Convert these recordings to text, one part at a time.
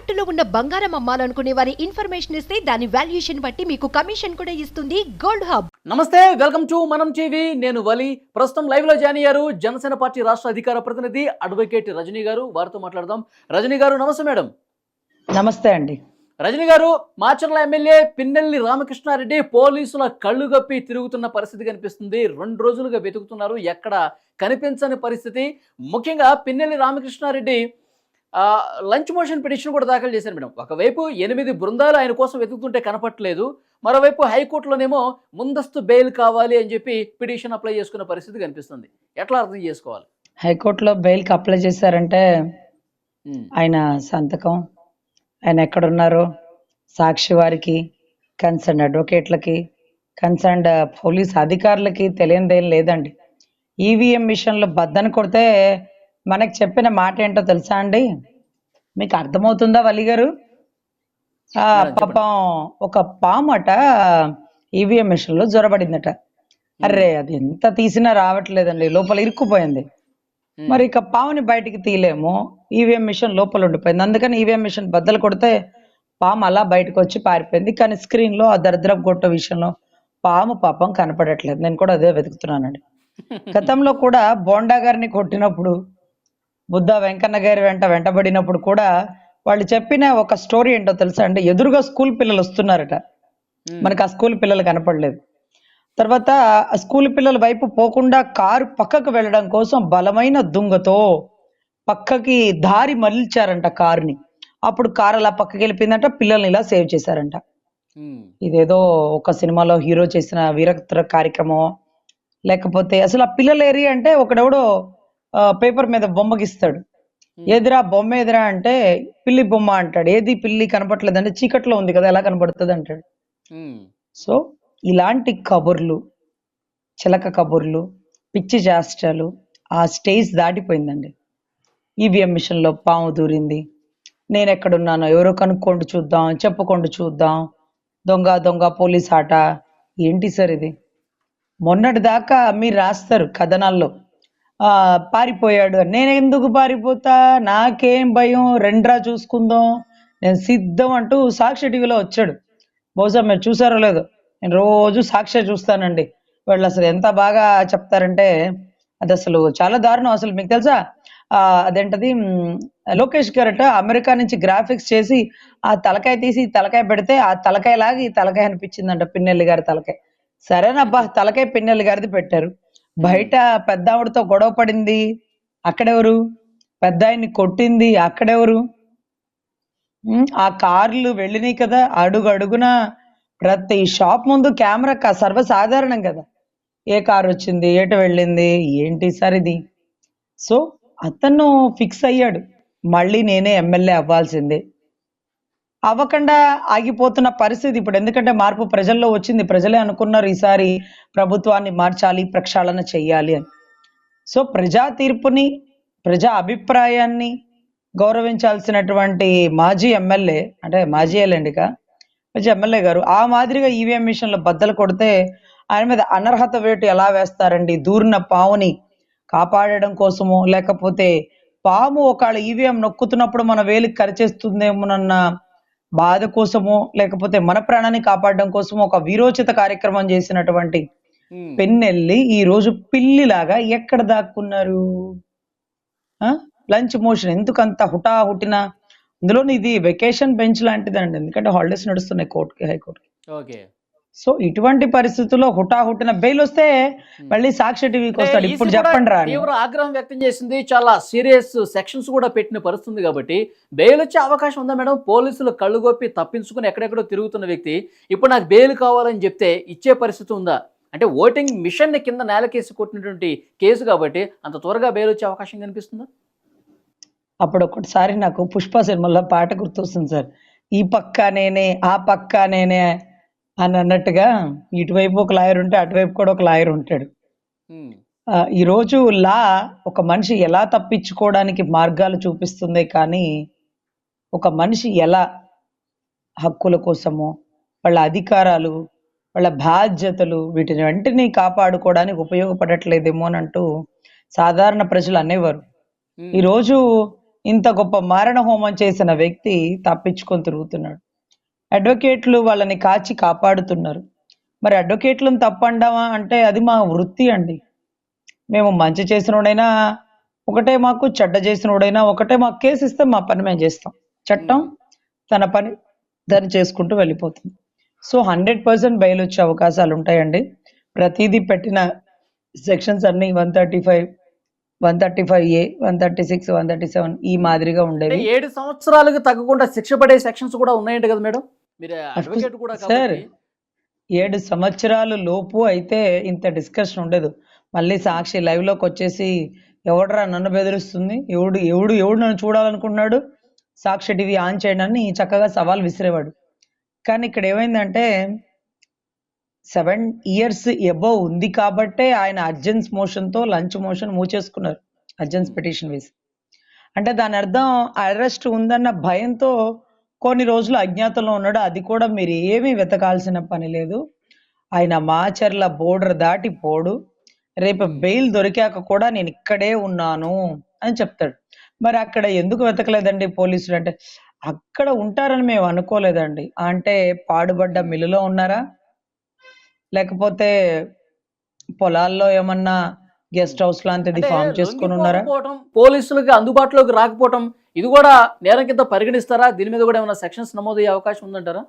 తాకట్టులో ఉన్న బంగారం అమ్మాలనుకునే వారి ఇన్ఫర్మేషన్ ఇస్తే దాని వాల్యుయేషన్ బట్టి మీకు కమిషన్ కూడా ఇస్తుంది గోల్డ్ హబ్. నమస్తే, వెల్కమ్ టు మనం టీవీ. నేను వలి. ప్రస్తుతం లైవ్ లో జాయిన్ అయ్యారు జనసేన పార్టీ రాష్ట్ర అధికార ప్రతినిధి అడ్వకేట్ రజనీ గారు. వారితో మాట్లాడదాం. రజనీ గారు నమస్తే. మేడం నమస్తే అండి. రజనీ గారు, మాచర్ల ఎమ్మెల్యే పిన్నెల్లి రామకృష్ణారెడ్డి పోలీసుల కళ్ళు గప్పి తిరుగుతున్న పరిస్థితి కనిపిస్తుంది. 2 రోజులుగా వెతుకుతున్నారు, ఎక్కడ కనిపించని పరిస్థితి. ముఖ్యంగా Pinnelli Ramakrishna Reddy lunch motion petition కూడా దాఖలు చేశారు. మేడం, ఒకవైపు 8 బృందాలు ఆయన కోసం వెతుకుతుంటే కనపట్లేదు, మరోవైపు హైకోర్టులోనేమో ముందస్తు బెయిల్ కావాలి అని చెప్పి పిటిషన్ అప్లై చేసుకున్న పరిస్థితి కనిపిస్తుంది. ఎట్లా అర్థం చేసుకోవాలి? హైకోర్టులో బెయిల్కి అప్లై చేశారంటే ఆయన సంతకం, ఆయన ఎక్కడున్నారో సాక్షి వారికి, కన్సర్న్ అడ్వకేట్లకి, కన్సర్న్ పోలీస్ అధికారులకి తెలియనిదేం లేదండి. ఈవీఎం విషయంలో బద్దను కొడితే మనకు చెప్పిన మాట ఏంటో తెలుసా అండి? మీకు అర్థమవుతుందా వలి గారు? పాపం ఒక పామట ఈవీఎం మిషన్ లో జ్వరబడిందట. అర్రే, అది ఎంత తీసినా రావట్లేదండి, లోపల ఇరుక్కుపోయింది. మరి ఇక పాముని బయటికి తీయలేము, ఈవీఎం మిషన్ లోపల ఉండిపోయింది. అందుకని ఈవీఎం మిషన్ బద్దలు కొడితే పాము అలా బయటకు వచ్చి పారిపోయింది. కానీ స్క్రీన్ లో ఆ దరిద్రపు గొట్ట విషయంలో పాము పాపం కనపడట్లేదు. నేను కూడా అదే వెతుకుతున్నానండి. గతంలో కూడా బోండా గారిని కొట్టినప్పుడు, బుద్ధ వెంకన్న గారి వెంటబడినప్పుడు కూడా వాళ్ళు చెప్పిన ఒక స్టోరీ ఏంటో తెలుసా అండి? ఎదురుగా స్కూల్ పిల్లలు వస్తున్నారట, మనకు ఆ స్కూల్ పిల్లలు కనపడలేదు. తర్వాత ఆ స్కూల్ పిల్లల వైపు పోకుండా కారు పక్కకు వెళ్ళడం కోసం బలమైన దుంగతో పక్కకి దారి మళ్ళించారంట కారుని. అప్పుడు కారు అలా పక్కకి వెళ్ళిపోయిందంట, పిల్లల్ని ఇలా సేవ్ చేశారంట. ఇదేదో ఒక సినిమాలో హీరో చేసిన వీరత్ర కార్యక్రమం, లేకపోతే అసలు ఆ పిల్లల ఏరియా అంటే ఒకడెవడో పేపర్ మీద బొమ్మ గీస్తాడు. ఏదిరా బొమ్మ ఎదురా అంటే పిల్లి బొమ్మ అంటాడు. ఏది పిల్లి కనపట్లేదు అంటే చీకట్లో ఉంది కదా, ఎలా కనపడుతుంది అంటాడు. సో ఇలాంటి కబుర్లు, చిలక కబుర్లు, పిచ్చి చేష్టలు ఆ స్టేజ్ దాటిపోయిందండి. ఈవీఎం మిషన్ లో పాము దూరింది, నేను ఎక్కడున్నానో ఎవరో కనుక్కోండి చూద్దాం, చెప్పుకోండి చూద్దాం, దొంగ దొంగ పోలీస్ ఆట. ఏంటి సార్ ఇది? మొన్నటి దాకా మీరు రాస్తారు కథనాల్లో, పారిపోయాడు. నేను ఎందుకు పారిపోతా, నాకేం భయం, రెండ్రా చూసుకుందాం, నేను సిద్ధం అంటూ సాక్షి టీవీలో వచ్చాడు. బహుశా మీరు చూసారో లేదో, నేను రోజు సాక్షి చూస్తానండి. వాళ్ళు అసలు ఎంత బాగా చెప్తారంటే అది అసలు చాలా దారుణం. అసలు మీకు తెలుసా, అదేంటది, లోకేష్ గారట అమెరికా నుంచి గ్రాఫిక్స్ చేసి ఆ తలకాయ తీసి తలకాయ పెడితే ఆ తలకాయ లాగా ఈ తలకాయ అనిపించిందంట, పిన్నెల్లి గారి తలకాయ. సరేనబ్బా, తలకాయ పిన్నెల్లి గారిది పెట్టారు. బయట పెద్ద ఆవిడతో గొడవ పడింది, అక్కడెవరు? పెద్ద ఆయన్ని కొట్టింది, అక్కడెవరు? ఆ కార్లు వెళ్ళినాయి కదా, అడుగు అడుగున ప్రతి షాప్ ముందు కెమెరా సర్వసాధారణం కదా. ఏ కారు వచ్చింది, ఏట వెళ్ళింది, ఏంటి సార్ ఇది? సో అతను ఫిక్స్ అయ్యాడు, మళ్ళీ నేనే ఎమ్మెల్యే అవ్వాల్సిందే. అవ్వకుండా ఆగిపోతున్న పరిస్థితి ఇప్పుడు. ఎందుకంటే మార్పు ప్రజల్లో వచ్చింది, ప్రజలే అనుకున్నారు ఈసారి ప్రభుత్వాన్ని మార్చాలి, ప్రక్షాళన చెయ్యాలి అని. సో ప్రజా తీర్పుని, ప్రజా అభిప్రాయాన్ని గౌరవించాల్సినటువంటి మాజీ ఎమ్మెల్యే, అంటే మాజీ ఎమ్మెల్యే గారు ఆ మాదిరిగా ఈవీఎం మిషన్లో బద్దలు కొడితే ఆయన మీద అనర్హత వేటు ఎలా వేస్తారండి? దూరిన పావుని కాపాడడం కోసమో, లేకపోతే పాము ఒకవేళ ఈవీఎం నొక్కుతున్నప్పుడు మన వేలికి కరిచేస్తుందేమోనన్న బాధ కోసమో, లేకపోతే మన ప్రాణాన్ని కాపాడడం కోసమో ఒక వీరోచిత కార్యక్రమం చేసినటువంటి పిన్నెల్లి ఈ రోజు పిల్లిలాగా ఎక్కడ దాక్కున్నారు? లంచ్ మోషన్ ఎందుకంత హుటాహుటిన? అందులో ఇది వెకేషన్ బెంచ్ లాంటిదండి, ఎందుకంటే హాలిడేస్ నడుస్తున్నాయి కోర్టుకి, హైకోర్టుకి. సో ఇటువంటి పరిస్థితుల్లో హుటాహుటిన బెయిల్ వస్తే మళ్ళీ సాక్షి టీవీకి వస్తాడు. ఇప్పుడు చెప్పండి రా. తీవ్ర ఆగ్రహం వ్యక్తం చేసింది, చాలా సీరియస్ సెక్షన్స్ కూడా పెట్టిన పరిస్థితి కాబట్టి బెయిల్ వచ్చే అవకాశం ఉందా మేడం? పోలీసులు కళ్ళు గొప్పి తప్పించుకుని ఎక్కడెక్కడో తిరుగుతున్న వ్యక్తి ఇప్పుడు నాకు బెయిల్ కావాలని చెప్తే ఇచ్చే పరిస్థితి ఉందా? అంటే ఓటింగ్ మిషన్ కింద నేలకేసి కొట్టినటువంటి కేసు కాబట్టి అంత త్వరగా బెయిల్ వచ్చే అవకాశం కనిపిస్తుందా? అప్పుడు ఒకటిసారి నాకు పుష్ప సినిమాలో పాట గుర్తొస్తుంది సార్, ఈ పక్క నేనే ఆ పక్క నేనే అని అన్నట్టుగా ఇటువైపు ఒక లాయర్ ఉంటే అటువైపు కూడా ఒక లాయర్ ఉంటాడు. ఈ రోజు లా ఒక మనిషి ఎలా తప్పించుకోవడానికి మార్గాలు చూపిస్తుంది, కానీ ఒక మనిషి ఎలా హక్కుల కోసమో, వాళ్ళ అధికారాలు, వాళ్ళ బాధ్యతలు, వీటిని వెంటనే కాపాడుకోవడానికి ఉపయోగపడట్లేదేమో అని అంటూ సాధారణ ప్రజలు అనేవారు. ఈరోజు ఇంత గొప్ప మారణ హోమం చేసిన వ్యక్తి తప్పించుకొని తిరుగుతున్నాడు. అడ్వకేట్లు వాళ్ళని కాచి కాపాడుతున్నారు. మరి అడ్వకేట్లను తప్పండామా అంటే అది మా వృత్తి అండి. మేము మంచి చేసినోడైనా ఒకటే మాకు, చెడ్డ చేసినోడైనా ఒకటే మాకు. కేసు ఇస్తే మా పని మేము చేస్తాం. చట్టం తన పని దాన్ని చేసుకుంటూ వెళ్ళిపోతుంది. సో 100% బెయిల్ వచ్చే అవకాశాలు ఉంటాయండి. ప్రతిదీ పెట్టిన సెక్షన్స్ అన్ని 135, 135A, 136, 137 ఈ మాదిరిగా అంటే ఉండేవి. 7 సంవత్సరాలకు తగ్గకుండా శిక్ష పడే సెక్షన్స్ కూడా ఉన్నాయంట కదా మేడం? మీరు అడ్వకేట్ కూడా సార్, కాబట్టి 7 సంవత్సరాలు లోపు అయితే ఇంత డిస్కషన్ ఉండదు. మళ్ళీ సాక్షి లైవ్ లోకి వచ్చేసి ఎవడరా నన్ను బెదిరిస్తుంది, ఎవడు ఎవడు ఎవడు నన్ను చూడాలనుకున్నాడు, సాక్షి టీవీ ఆన్ చేయండి అని చక్కగా సవాల్ విసిరేవాడు. కానీ ఇక్కడ ఏమైందంటే 7 years ఎబోవ్ ఉంది కాబట్టే ఆయన అర్జెన్స్ మోషన్ తో లంచ్ మోషన్ మూచేసుకున్నారు, అర్జెన్స్ పిటిషన్ వేసి. అంటే దాని అర్థం అరెస్ట్ ఉందన్న భయంతో కొన్ని రోజులు అజ్ఞాతంలో ఉన్నాడు. అది కూడా మీరు ఏమీ వెతకాల్సిన పని లేదు. ఆయన మాచర్ల బోర్డర్ దాటి పోడు. రేపు బెయిల్ దొరికాక కూడా నేను ఇక్కడే ఉన్నాను అని చెప్తాడు. మరి అక్కడ ఎందుకు వెతకలేదండి పోలీసులు అంటే, అక్కడ ఉంటారని మేము అనుకోలేదండి. అంటే పాడుబడ్డ మిల్లులో ఉన్నారా, లేకపోతే పొలాల్లో ఏమన్నా గెస్ట్ హౌస్ లాంటిది అంటే ఫామ్ చేసుకొని ఉన్నారా? లొంగిపోకపోవటం, పోలీసులకి అందుబాటులోకి రాకపోవటం, ఇది కూడా నేరం కింద పరిగణిస్తారా? దీని మీద కూడా ఏమైనా సెక్షన్స్ నమోదయ్యే అవకాశం ఉందంటారా?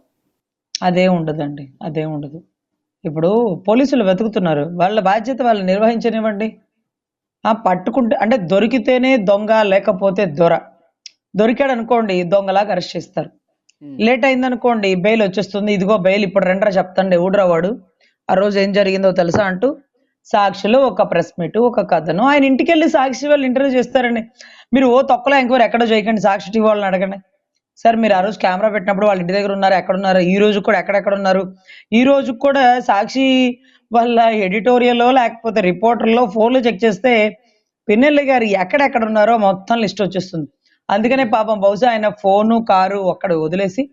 అదే ఉండదండి, అదే ఉండదు. ఇప్పుడు పోలీసులు వెతుకుతున్నారు, వాళ్ళ బాధ్యత వాళ్ళు నిర్వహించనివ్వండి. పట్టుకుంటే అంటే దొరికితేనే దొంగ, లేకపోతే దొర. దొరికాడు అనుకోండి దొంగలాగా అరెస్ట్ చేస్తారు. లేట్ అయిందనుకోండి బెయిల్ వచ్చేస్తుంది. ఇదిగో బెయిల్ ఇప్పుడు రెండరా చెప్తాండి, ఊడ్రా వాడు ఆ రోజు ఏం జరిగిందో తెలుసా అంటూ సాక్షిలో ఒక ప్రెస్ మీట్, ఒక కథను ఆయన ఇంటికి వెళ్ళి సాక్షి వాళ్ళు ఇంటర్వ్యూ చేస్తారండి. మీరు తొక్కలో ఎంక్వైరీ ఎక్కడో చేయకండి, సాక్షి టీవీ వాళ్ళని అడగండి. సార్ మీరు ఆ రోజు కెమెరా పెట్టినప్పుడు వాళ్ళ ఇంటి దగ్గర ఉన్నారు, ఎక్కడున్నారు, ఈ రోజు కూడా ఎక్కడెక్కడ ఉన్నారు, ఈ రోజు కూడా సాక్షి వాళ్ళ ఎడిటోరియల్లో లేకపోతే రిపోర్టర్లో ఫోన్లు చెక్ చేస్తే పిన్నెల్లి గారు ఎక్కడెక్కడ ఉన్నారో మొత్తం లిస్ట్ వచ్చేస్తుంది. అందుకనే పాపం బహుశా ఆయన ఫోను కారు అక్కడ వదిలేసి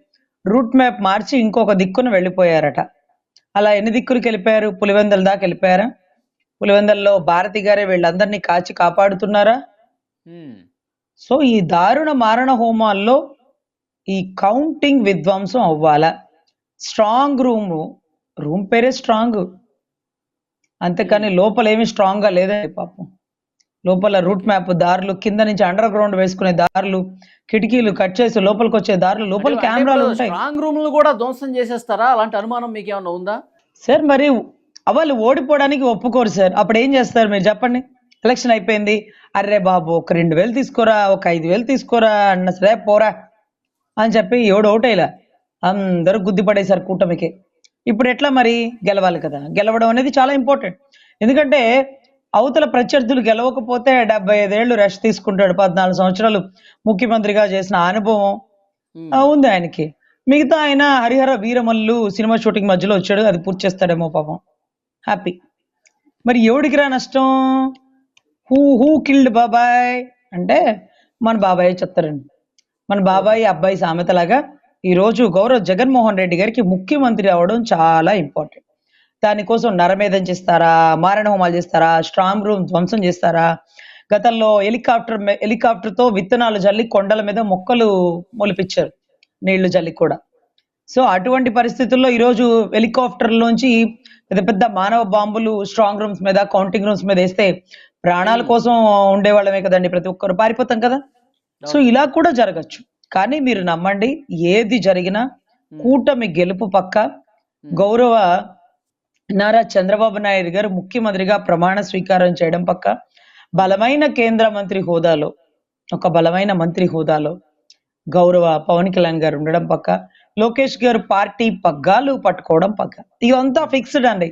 రూట్ మ్యాప్ మార్చి ఇంకొక దిక్కును వెళ్ళిపోయారట. అలా ఎన్ని దిక్కులకు వెళ్ళిపోయారు? పులివెందల దాకా వెళ్ళిపోయారా? పులివెందల్లో భారతి గారే వీళ్ళందరినీ కాచి కాపాడుతున్నారా? సో ఈ దారుణ మారణ హోమాల్లో ఈ కౌంటింగ్ విధ్వంసం అవ్వాలా? స్ట్రాంగ్ రూమ్ పేరే స్ట్రాంగ్, అంతేకాని లోపల ఏమి స్ట్రాంగ్ గా లేదండి. పాపం లోపల రూట్ మ్యాప్, దారులు కింద నుంచి అండర్ గ్రౌండ్ వేసుకునే దారులు, కిటికీలు కట్ చేసి లోపలికి వచ్చే దారులు, లోపల కెమెరాలు ఉంటాయి. స్ట్రాంగ్ రూమ్ కూడా ధ్వంసం చేసేస్తారా? అలాంటి అనుమానం మీకు ఏమైనా ఉందా? సార్ మరి వాళ్ళు ఓడిపోవడానికి ఒప్పుకోరు సార్. అప్పుడు ఏం చేస్తారు మీరు చెప్పండి? ఎలక్షన్ అయిపోయింది, అర్రే బాబు ఒక 2,000 తీసుకోరా, ఒక 5,000 తీసుకోరా అన్న సరే పోరా అని చెప్పి ఎవడు ఓటేలా అందరూ గుద్ది పడేశారు కూటమికి. ఇప్పుడు ఎట్లా మరి? గెలవాలి కదా. గెలవడం అనేది చాలా ఇంపార్టెంట్. ఎందుకంటే అవతల ప్రత్యర్థులు గెలవకపోతే 75 ఏళ్ళు రెస్ట్ తీసుకుంటాడు. 14 సంవత్సరాలు ముఖ్యమంత్రిగా చేసిన అనుభవం ఉంది ఆయనకి. మిగతా ఆయన హరిహర వీరమల్లు సినిమా షూటింగ్ మధ్యలో వచ్చాడు, అది పూర్తి చేస్తాడేమో పాపం, హ్యాపీ. మరి ఎవడికి రా నష్టం? హూ కిల్డ్ బాబాయ్ అంటే మన బాబాయ్ చెప్తారండి. మన బాబాయ్ అబ్బాయి సామెతలాగా ఈరోజు గౌరవ జగన్మోహన్ రెడ్డి గారికి ముఖ్యమంత్రి అవడం చాలా ఇంపార్టెంట్. దానికోసం నరమేధం చేస్తారా, మారణ హోమాలు చేస్తారా, స్ట్రాంగ్ రూమ్ ధ్వంసం చేస్తారా? గతంలో హెలికాప్టర్తో విత్తనాలు జల్లి కొండల మీద మొక్కలు మొలిపించారు, నీళ్లు జల్లి కూడా. సో అటువంటి పరిస్థితుల్లో ఈరోజు హెలికాప్టర్లోంచి పెద్ద పెద్ద మానవ బాంబులు స్ట్రాంగ్ రూమ్స్ మీద, కౌంటింగ్ రూమ్స్ మీద వేస్తే ప్రాణాల కోసం ఉండేవాళ్ళమే కదండి, ప్రతి ఒక్కరు పారిపోతాం కదా. సో ఇలా కూడా జరగచ్చు. కానీ మీరు నమ్మండి, ఏది జరిగినా కూటమి గెలుపు పక్క. గౌరవ నారా చంద్రబాబు నాయుడు గారు ముఖ్యమంత్రిగా ప్రమాణ స్వీకారం చేయడం పక్క. బలమైన కేంద్ర మంత్రి హోదాలో, ఒక బలమైన మంత్రి హోదాలో గౌరవ పవన్ కళ్యాణ్ గారు ఉండడం పక్క. లోకేష్ గారు పార్టీ పగ్గాలు పట్టుకోవడం పక్క. ఇదంతా ఫిక్స్డ్ అండి.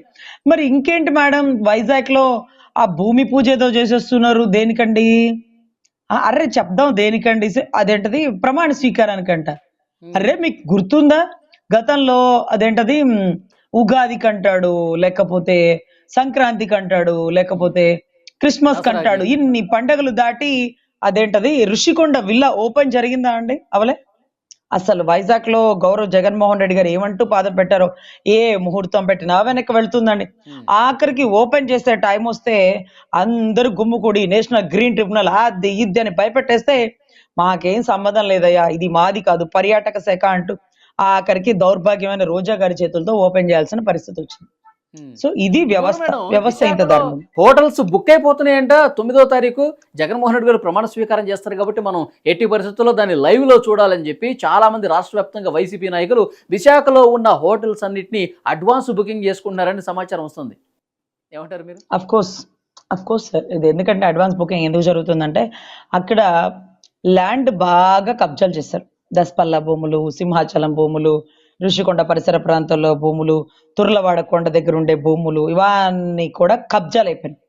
మరి ఇంకేంటి మేడం, వైజాగ్ లో ఆ భూమి పూజ ఏదో చేసేస్తున్నారు, దేనికండి? అర్రే చెప్దాం దేనికండి, అదేంటది ప్రమాణ స్వీకారానికంట. అర్రే మీకు గుర్తుందా, గతంలో అదేంటది ఉగాదికి అంటాడు, లేకపోతే సంక్రాంతికి అంటాడు, లేకపోతే క్రిస్మస్ కి అంటాడు. ఇన్ని పండగలు దాటి అదేంటది ఋషికొండ విల్లా ఓపెన్ జరిగిందా అండి? అవలే. అసలు వైజాగ్ లో గౌరవ్ జగన్మోహన్ రెడ్డి గారు ఏమంటూ పాదం పెట్టారో, ఏ ముహూర్తం పెట్టినా వెనక్కి వెళ్తుందండి. ఆఖరికి ఓపెన్ చేసే టైం వస్తే అందరూ గుమ్ముకూడి నేషనల్ గ్రీన్ ట్రిబ్యునల్ అది ఇది అని భయపెట్టేస్తే మాకేం సంబంధం లేదయ్యా, ఇది మాది కాదు, పర్యాటక శాఖ అంటూ ఆఖరికి దౌర్భాగ్యమైన రోజా గారి చేతులతో ఓపెన్ చేయాల్సిన పరిస్థితి వచ్చింది. సో ఇది వ్యవస్థ మేడం, వ్యవస్థ ఇంత విశాఖలో దారుణం. Hotels book అయిపోతున్నాయంట. 9వ తారీఖు జగన్మోహన్ రెడ్డి గారు ప్రమాణ స్వీకారం చేస్తారు కాబట్టి మనం ఎట్టి పరిస్థితుల్లో దాన్ని లైవ్ లో చూడాలని చెప్పి చాలా మంది రాష్ట్ర వ్యాప్తంగా వైసీపీ నాయకులు విశాఖలో ఉన్న హోటల్స్ అన్నిటిని అడ్వాన్స్ బుకింగ్ చేసుకుంటున్నారని సమాచారం వస్తుంది. ఏమంటారు మీరు? అఫ్ కోర్స్ సార్, ఇది ఎందుకంటే అడ్వాన్స్ బుకింగ్ ఎందుకు జరుగుతుందంటే అక్కడ ల్యాండ్ బాగా కబ్జాలు చేస్తారు. దసపల్ల భూములు, సింహాచలం భూములు, ఋషికొండ పరిసర ప్రాంతాల్లో భూములు, తుర్లవాడ కొండ దగ్గర ఉండే భూములు, ఇవన్నీ కూడా కబ్జాలు అయిపోయినాయి.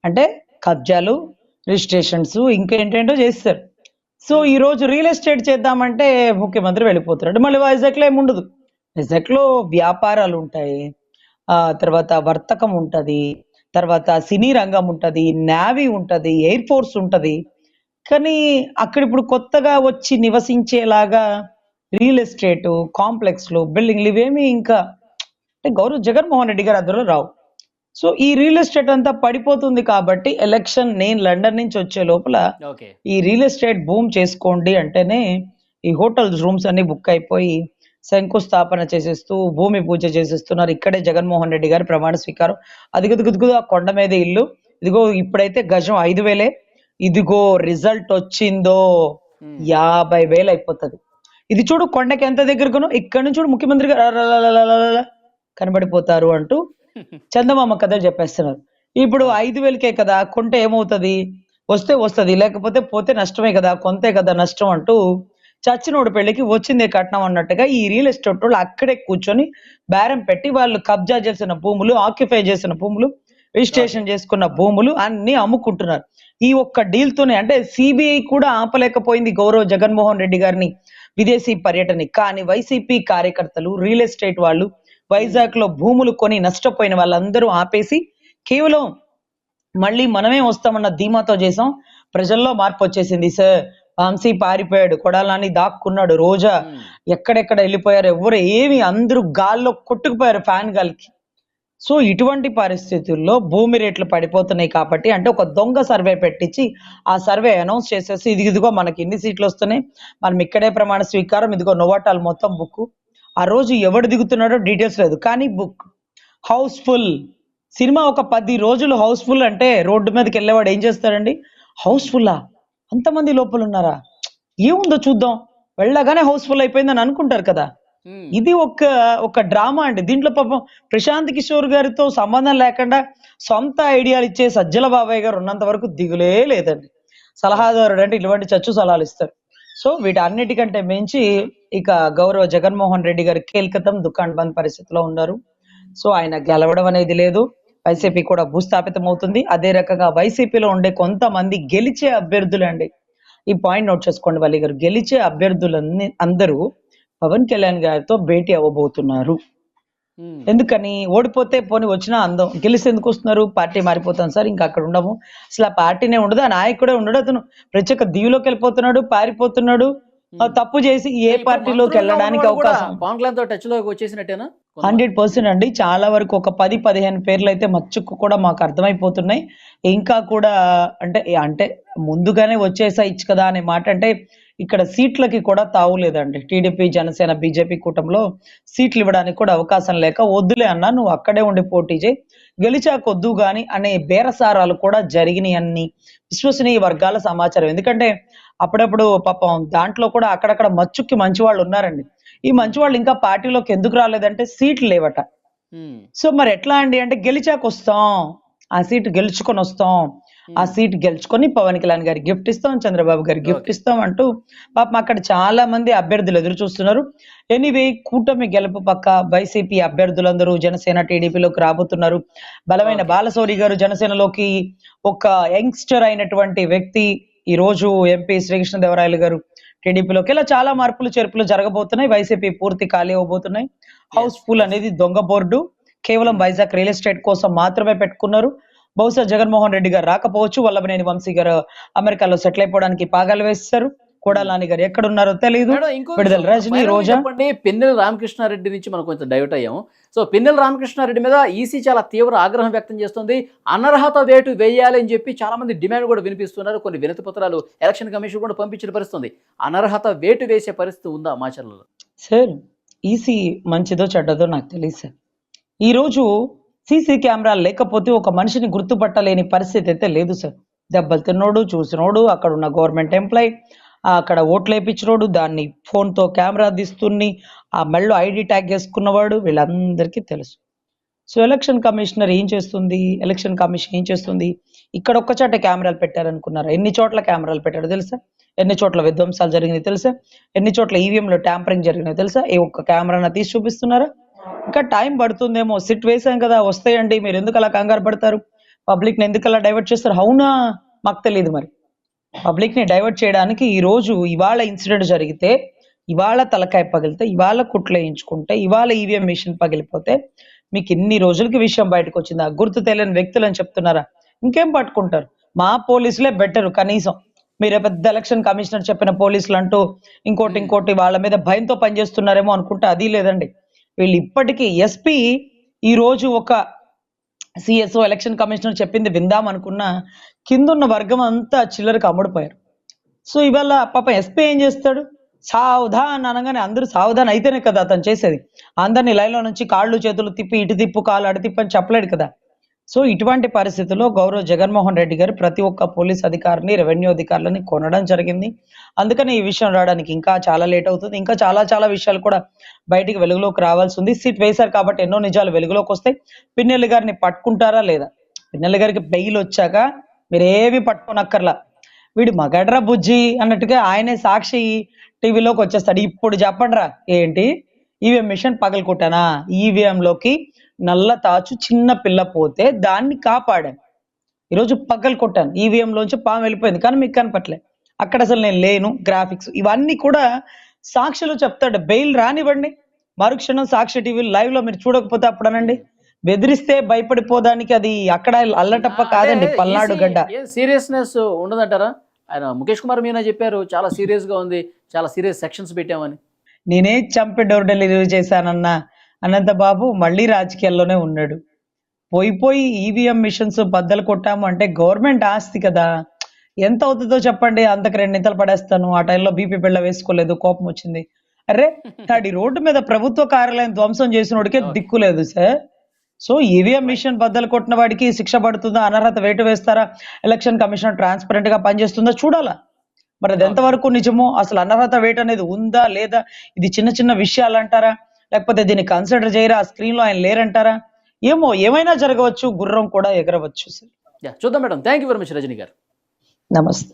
అంటే కబ్జాలు, రిజిస్ట్రేషన్స్, ఇంకేంటేంటో చేస్తారు. సో ఈ రోజు రియల్ ఎస్టేట్ చేద్దామంటే ముఖ్యమంత్రి వెళ్ళిపోతున్నాడు. మళ్ళీ వైజాగ్లో ఏముండదు. వైజాగ్లో వ్యాపారాలు ఉంటాయి, తర్వాత వర్తకం ఉంటది, తర్వాత సినీ రంగం ఉంటది, నేవీ ఉంటది, ఎయిర్ ఫోర్స్ ఉంటది. కానీ అక్కడ ఇప్పుడు కొత్తగా వచ్చి నివసించేలాగా రియల్ ఎస్టేట్ కాంప్లెక్స్లు, బిల్డింగ్లు ఇవేమి ఇంకా అంటే గౌరవ్ జగన్మోహన్ రెడ్డి గారి అద్దరు రావు. సో ఈ రియల్ ఎస్టేట్ అంతా పడిపోతుంది కాబట్టి ఎలక్షన్ నేను లండన్ నుంచి వచ్చే లోపల ఓకే. ఈ రియల్ ఎస్టేట్ బూమ్ చేసుకోండి అంటేనే ఈ హోటల్స్ రూమ్స్ అన్ని బుక్ అయిపోయి శంకుస్థాపన చేసేస్తూ భూమి పూజ చేసేస్తున్నారు. ఇక్కడే జగన్మోహన్ రెడ్డి గారి ప్రమాణ స్వీకారం. అదిగో ఆ కొండ మీద ఇల్లు, ఇదిగో ఇప్పుడైతే గజం 5,000, ఇదిగో రిజల్ట్ వచ్చిందో 50,000 అయిపోతుంది. ఇది చూడు కొండకి ఎంత దగ్గరగానో, ఇక్కడ నుంచి చూడు ముఖ్యమంత్రి గారు అలలలలలలల కనబడిపోతారు అంటూ చందమామ కథలు చెప్పేస్తున్నారు. ఇప్పుడు 5,000కే కదా కొంటే ఏమవుతుంది, వస్తే వస్తుంది, లేకపోతే పోతే నష్టమే కదా, కొంతే కదా నష్టం అంటూ చచ్చినోడు పెళ్లికి వచ్చిందే కట్నం అన్నట్టుగా ఈ రియల్ ఎస్టేట్ వాళ్ళు అక్కడే కూర్చొని బేరం పెట్టి వాళ్ళు కబ్జా చేసిన భూములు, ఆక్యుపై చేసిన భూములు, రిజిస్ట్రేషన్ చేసుకున్న భూములు అన్ని అమ్ముకుంటున్నారు. ఈ ఒక్క డీల్ తోనే అంటే సిబిఐ కూడా ఆపలేకపోయింది గౌరవ్ జగన్మోహన్ రెడ్డి గారిని విదేశీ పర్యటన. కానీ వైసీపీ కార్యకర్తలు, రియల్ ఎస్టేట్ వాళ్ళు, వైజాగ్ లో భూములు కొని నష్టపోయిన వాళ్ళందరూ ఆపేసి కేవలం మళ్ళీ మనమే వస్తామన్న ధీమాతో చేసాం. ప్రజల్లో మార్పు వచ్చేసింది. సార్ వంశీ పారిపోయాడు, కొడాలని దాక్కున్నాడు, రోజా ఎక్కడెక్కడ వెళ్ళిపోయారు, ఎవరు ఏమి అందరూ గాల్లో కొట్టుకుపోయారు ఫ్యాన్ గాలికి. సో ఇటువంటి పరిస్థితుల్లో భూమి రేట్లు పడిపోతున్నాయి కాబట్టి అంటే ఒక దొంగ సర్వే పెట్టించి ఆ సర్వే అనౌన్స్ చేసేసి ఇదిగో మనకి ఇన్ని సీట్లు వస్తున్నాయి, మనం ఇక్కడే ప్రమాణ స్వీకారం, ఇదిగో నోవాటాల్ మొత్తం బుక్. ఆ రోజు ఎవడు దిగుతున్నాడో డీటెయిల్స్ లేదు, కానీ బుక్ హౌస్ఫుల్. సినిమా ఒక 10 రోజులు హౌస్ఫుల్ అంటే రోడ్డు మీదకి వెళ్ళేవాడు ఏం చేస్తాడండి, హౌస్ఫుల్లా అంతమంది లోపల ఉన్నారా, ఏముందో చూద్దాం, వెళ్ళగానే హౌస్ఫుల్ అయిపోయిందని అనుకుంటారు కదా. ఇది ఒక డ్రామా అండి. దీంట్లో పాపం ప్రశాంత్ కిషోర్ గారితో సంబంధం లేకుండా సొంత ఐడియాలు ఇచ్చే సజ్జల బాబాయ్ గారు ఉన్నంత వరకు దిగులే లేదండి. సలహాదారుడు అంటే ఇటువంటి చచ్చు సలహాలు ఇస్తారు. సో వీటన్నిటికంటే మించి ఇక గౌరవ జగన్మోహన్ రెడ్డి గారు కేల్కతం దుకాణ్ బంద్ పరిస్థితిలో ఉన్నారు. సో ఆయన గెలవడం అనేది లేదు, వైసీపీ కూడా భూస్థాపితం అవుతుంది. అదే రకంగా వైసీపీలో ఉండే కొంతమంది గెలిచే అభ్యర్థులు అండి, ఈ పాయింట్ నోట్ చేసుకోండి వల్లి గారు, గెలిచే అభ్యర్థులన్నీ అందరూ పవన్ కళ్యాణ్ గారితో భేటీ అవ్వబోతున్నారు. ఎందుకని, ఓడిపోతే పోని వచ్చినా అందం, గెలిస్తే ఎందుకు వస్తున్నారు, పార్టీ మారిపోతాం సార్, ఇంకా అక్కడ ఉండము, అసలు ఆ పార్టీనే ఉండదు, ఆ నాయకుడే ఉండడు, అతను ప్రత్యేక దీవిలోకి వెళ్ళిపోతున్నాడు, పారిపోతున్నాడు, తప్పు చేసి ఏ పార్టీలోకి వెళ్ళడానికి అవకాశం. పవన్ కళ్యాణ్ తో టచ్ లోకి వచ్చేసినట్టేనా? 100% అండి. చాలా వరకు ఒక 10-15 పేర్లు అయితే మచ్చుకు కూడా మాకు అర్థమైపోతున్నాయి. ఇంకా కూడా అంటే ముందుగానే వచ్చేసాయిచ్చు కదా అనే మాట. అంటే ఇక్కడ సీట్లకి కూడా తావులేదండి. టీడీపీ, జనసేన, బీజేపీ కూటమిలో సీట్లు ఇవ్వడానికి కూడా అవకాశం లేక వద్దులే అన్నా, నువ్వు అక్కడే ఉండి పోటీ చేయి, గెలిచాకొద్దు గాని అనే బేరసారాలు కూడా జరిగినాయి అన్ని విశ్వసనీయ వర్గాల సమాచారం. ఎందుకంటే అప్పుడప్పుడు పాపం దాంట్లో కూడా అక్కడక్కడ మచ్చుకి మంచి వాళ్ళు ఉన్నారండి. ఈ మంచి వాళ్ళు ఇంకా పార్టీలోకి ఎందుకు రాలేదంటే సీట్లు లేవట. సో మరి ఎట్లా అండి అంటే గెలిచాక వస్తాం, ఆ సీట్ గెలుచుకొని వస్తాం, ఆ సీట్ గెలుచుకొని పవన్ కళ్యాణ్ గారికి గిఫ్ట్ ఇస్తాం, చంద్రబాబు గారికి గిఫ్ట్ ఇస్తాం అంటూ పాపం అక్కడ చాలా మంది అభ్యర్థులు ఎదురు చూస్తున్నారు. ఎనీవే, కూటమి గెలుపు పక్క వైసీపీ అభ్యర్థులందరూ జనసేన, టీడీపీలోకి రాబోతున్నారు. బలమైన బాలశౌరి గారు జనసేనలోకి, ఒక యంగ్స్టర్ అయినటువంటి వ్యక్తి ఈ రోజు ఎంపీ శ్రీకృష్ణదేవరాయలు గారు టీడీపీలోకి, ఇలా చాలా మార్పులు చేర్పులు జరగబోతున్నాయి. వైసీపీ పూర్తి ఖాళీ అవబోతున్నాయి. హౌస్ఫుల్ అనేది దొంగ బోర్డు, కేవలం వైజాగ్ రియల్ ఎస్టేట్ కోసం మాత్రమే పెట్టుకున్నారు. బహుశా జగన్మోహన్ రెడ్డి గారు రాకపోవచ్చు, వల్లభనేని వంశీ గారు అమెరికాలో సెటిల్ అయిపోవడానికి పాగాలు వేస్తారు. కొడాలని గారు ఎక్కడున్నారో తెలియదు. మేడం, ఇంకో విడుదల విషయం, రజనీ, ఫైనల్గా రోజా. చెప్పండి, పిన్నెల రామకృష్ణారెడ్డి నుంచి మనం కొంచెం డైవర్ట్ అయ్యాం. సో పిన్నెల రామకృష్ణారెడ్డి మీద ఈసీ చాలా తీవ్ర ఆగ్రహం వ్యక్తం చేస్తుంది. అనర్హత వేటు వేయాలి అని చెప్పి చాలా మంది డిమాండ్ కూడా వినిపిస్తున్నారు. కొన్ని వినతి పత్రాలు ఎలక్షన్ కమిషన్ కూడా పంపించిన పరిస్థితి. అనర్హత వేటు వేసే పరిస్థితి ఉందా మాచర్లలో? సార్, ఈసీ మంచిదో చెడ్డదో నాకు తెలియదు సార్. ఈరోజు సీసీ కెమెరా లేకపోతే ఒక మనిషిని గుర్తుపట్టలేని పరిస్థితి అయితే లేదు సార్. దెబ్బలు తిన్నోడు, చూసినోడు, అక్కడ ఉన్న గవర్నమెంట్ ఎంప్లాయ్, అక్కడ ఓట్లు వేయించినోడు, దాన్ని ఫోన్తో కెమెరా తీస్తుని ఆ మెళ్ళో ఐడి ట్యాగ్ వేసుకున్నవాడు, వీళ్ళందరికీ తెలుసు. సో ఎలక్షన్ కమిషనర్ ఏం చేస్తుంది, ఎలక్షన్ కమిషన్ ఏం చేస్తుంది? ఇక్కడ ఒక్క చోట కెమెరాలు పెట్టారనుకున్నారా? ఎన్ని చోట్ల కెమెరాలు పెట్టారో తెలుసా? ఎన్ని చోట్ల విధ్వంసాలు జరిగినాయి తెలుసా? ఎన్ని చోట్ల ఈవీఎంలో ట్యాంపరింగ్ జరిగినాయి తెలుసా? ఏ ఒక్క కెమెరాను తీసి చూపిస్తున్నారా? ఇంకా టైం పడుతుందేమో. సిట్ వేసాం కదా, వస్తాయండి, మీరు ఎందుకు అలా కంగారు పడతారు? పబ్లిక్ని ఎందుకు అలా డైవర్ట్ చేస్తారు? అవునా, మాకు తెలియదు. మరి పబ్లిక్ని డైవర్ట్ చేయడానికి ఇవాళ ఇన్సిడెంట్ జరిగితే, ఇవాళ తలకాయ పగిలితే, ఇవాళ కుట్లు వేయించుకుంటే, ఇవాళ ఈవీఎం మిషన్ పగిలిపోతే మీకు ఇన్ని రోజులకి విషయం బయటకు వచ్చిందా? గుర్తు తెలియని వ్యక్తులు అని చెప్తున్నారా? ఇంకేం పట్టుకుంటారు? మా పోలీసులే బెటరు. కనీసం మీరే పెద్ద ఎలక్షన్ కమిషనర్ చెప్పిన పోలీసులు అంటూ ఇంకోటి వాళ్ళ మీద భయంతో పనిచేస్తున్నారేమో అనుకుంటే అది లేదండి. వీళ్ళు ఇప్పటికీ ఎస్పీ ఈరోజు ఒక సిఎస్ఓ ఎలక్షన్ కమిషనర్ చెప్పింది విందాం అనుకున్నా కిందున్న వర్గం అంతా చిల్లరకు అమ్ముడిపోయారు. సో ఇవాళ పాప ఎస్పీ ఏం చేస్తాడు? సావధాన్ అనగానే అందరూ సావధాన్ అయితేనే కదా అతను చేసేది. అందరినీ లైన్లో నుంచి కాళ్ళు చేతులు తిప్పి, ఇటు తిప్పు కాళ్ళు అటు తిప్పని చెప్పలేడు కదా. సో ఇటువంటి పరిస్థితుల్లో గౌరవ జగన్మోహన్ రెడ్డి గారు ప్రతి ఒక్క పోలీస్ అధికారిని, రెవెన్యూ అధికారులని కొనడం జరిగింది. అందుకని ఈ విషయం రావడానికి ఇంకా చాలా లేట్ అవుతుంది. ఇంకా చాలా విషయాలు కూడా బయటికి వెలుగులోకి రావాల్సి ఉంది. సీట్ వేశారు కాబట్టి ఎన్నో నిజాలు వెలుగులోకి వస్తాయి. పిన్నెల్లి గారిని పట్టుకుంటారా లేదా? పిన్నెల్లి గారికి బెయిల్ వచ్చాక మీరేవి పట్టుకోనక్కర్లా. వీడు మగడ్రా బుజ్జి అన్నట్టుగా ఆయనే సాక్షి టీవీలోకి వచ్చేస్తాడు. ఇప్పుడు చెప్పండి రా, ఏంటి ఈవీఎం మిషన్ పగలకొట్టానా? ఈవీఎంలోకి నల్ల తాచు చిన్న పిల్ల పోతే దాన్ని కాపాడాను. ఈరోజు పగలు కొట్టాను, ఈవీఎంలోంచి పాము వెళ్ళిపోయింది, కానీ మీకు కనపట్లే. అక్కడ అసలు నేను లేను. గ్రాఫిక్స్ ఇవన్నీ కూడా సాక్షులు చెప్తాడు. బెయిల్ రానివ్వండి, మరుక్షణం సాక్షి టీవీ లైవ్ లో మీరు చూడకపోతే అప్పుడనండి. బెదిరిస్తే భయపడిపోదానికి అది అక్కడ అల్లటప్ప కాదండి, పల్నాడు గడ్డ. సీరియస్నెస్ ఉండదంటారా? ఆయన ముఖేష్ కుమార్ మీనా చెప్పారు చాలా సీరియస్ గా ఉంది, చాలా సీరియస్ సెక్షన్స్ పెట్టామని. నేనే చంపి డోర్ డెలివరీ చేశానన్నా అనంత బాబు మళ్ళీ రాజకీయాల్లోనే ఉన్నాడు. పోయి ఈవీఎం మిషన్స్ బద్దలు కొట్టాము అంటే గవర్నమెంట్ ఆస్తి కదా, ఎంత అవుతుందో చెప్పండి. అంతకు 2 నింతలు పడేస్తాను. ఆ టైంలో బీపీ బిళ్ళ వేసుకోలేదు, కోపం వచ్చింది. అరే తడి రోడ్డు మీద ప్రభుత్వ కార్యాలయం ధ్వంసం చేసినోడికే దిక్కు లేదు సార్. సో ఈవీఎం మిషన్ బద్దలు కొట్టిన వాడికి శిక్ష పడుతుందా? అనర్హత వేటు వేస్తారా? ఎలక్షన్ కమిషన్ ట్రాన్స్పరెంట్ గా పనిచేస్తుందా చూడాలా. మరి అది ఎంతవరకు నిజమో, అసలు అనర్హత వేటు అనేది ఉందా లేదా, ఇది చిన్న విషయాలు అంటారా, లేకపోతే దీన్ని కన్సిడర్ చేయరా, ఆ స్క్రీన్ లో ఆయన లేరంటారా? ఏమో, ఏమైనా జరగవచ్చు, గుర్రం కూడా ఎగరవచ్చు సార్. చూద్దాం madam. Thank you very much Rajani గారు. నమస్తే.